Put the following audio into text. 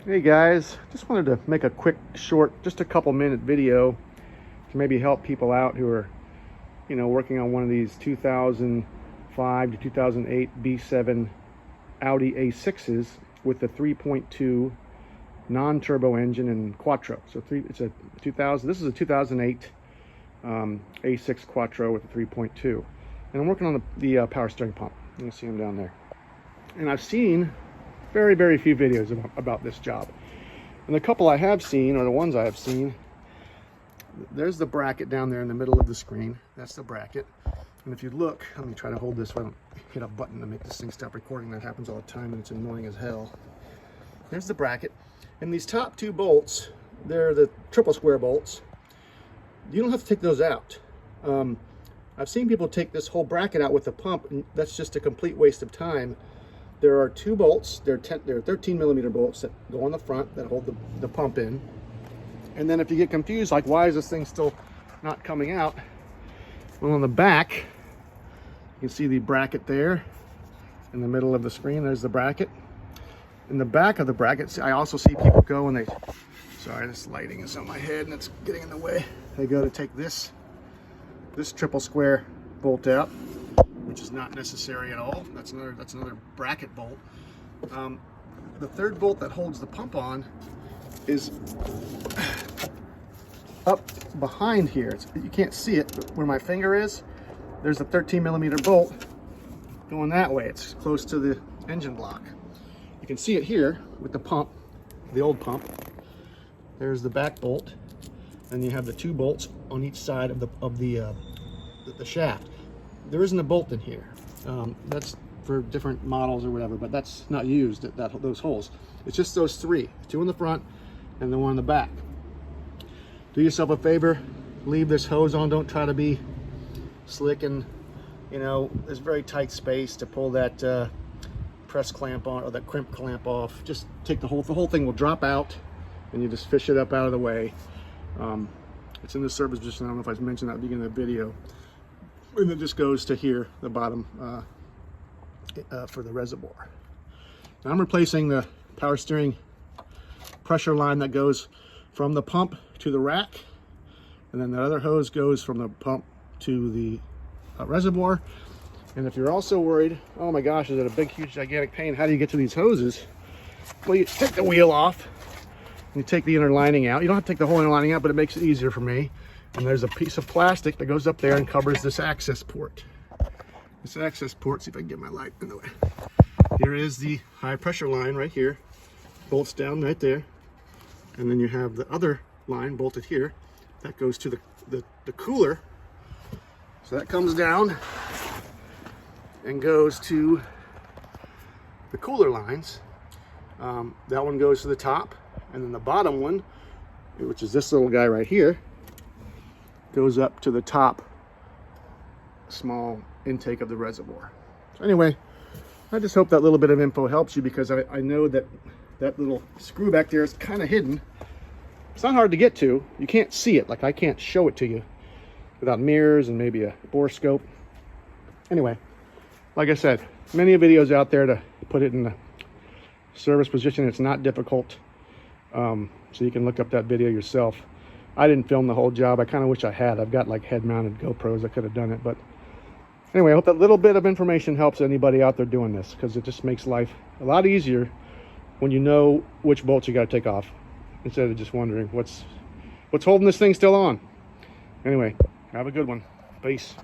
Hey guys, just wanted to make a quick, short, just a couple minute video to maybe help people out who are, working on one of these 2005 to 2008 B7 Audi A6s with the 3.2 non-turbo engine and quattro. So this is a 2008 A6 quattro with a 3.2, and I'm working on the power steering pump. You can see them down there, and I've seen very few videos about this job. And the couple I have seen, or the ones I have seen, there's the bracket down there in the middle of the screen. That's the bracket. And if you look, let me try to hold this so I don't hit a button to make this thing stop recording. That happens all the time and it's annoying as hell. There's the bracket. And these top two bolts, they're the triple square bolts. You don't have to take those out. I've seen people take this whole bracket out with the pump, and that's just a complete waste of time. There are two bolts, they're 13 millimeter bolts that go on the front that hold the pump in. And then if you get confused, like why is this thing still not coming out? Well, on the back, you can see the bracket there in the middle of the screen. There's the bracket. In the back of the bracket, I also see people go and sorry, this lighting is on my head and it's getting in the way. They go to take this triple square bolt out, which is not necessary at all. That's another bracket bolt. The third bolt that holds the pump on is up behind here. You can't see it, but where my finger is, there's a 13 millimeter bolt going that way. It's close to the engine block. You can see it here with the pump, the old pump. There's the back bolt, and you have the two bolts on each side of the shaft. There isn't a bolt in here. That's for different models or whatever, but that's not used at those holes. It's just those three, two in the front and the one in the back. Do yourself a favor, leave this hose on. Don't try to be slick, and there's very tight space to pull that press clamp on, or that crimp clamp off. Just take the whole thing will drop out, and you just fish it up out of the way. It's in the service position. I don't know if I mentioned that at the beginning of the video. And it just goes to here, the bottom, for the reservoir. Now I'm replacing the power steering pressure line that goes from the pump to the rack, and then the other hose goes from the pump to the reservoir. And if you're also worried, oh my gosh, is it a big, huge, gigantic pain? How do you get to these hoses? Well, you take the wheel off, and you take the inner lining out. You don't have to take the whole inner lining out, but it makes it easier for me. And there's a piece of plastic that goes up there and covers this access port. This access port, see if I can get my light in the way. Here is the high pressure line right here. Bolts down right there. And then you have the other line bolted here. That goes to the cooler. So that comes down and goes to the cooler lines. That one goes to the top. And then the bottom one, which is this little guy right here, goes up to the top small intake of the reservoir. So anyway, I just hope that little bit of info helps you, because I know that little screw back there is kind of hidden. It's not hard to get to. You can't see it. Like, I can't show it to you without mirrors and maybe a bore scope. Anyway, like I said, many videos out there to put it in the service position. It's not difficult. So you can look up that video yourself. I didn't film the whole job. I kind of wish I had. I've got like head-mounted GoPros. I could have done it. But anyway, I hope that little bit of information helps anybody out there doing this, because it just makes life a lot easier when you know which bolts you got to take off, instead of just wondering what's holding this thing still on. Anyway, have a good one. Peace.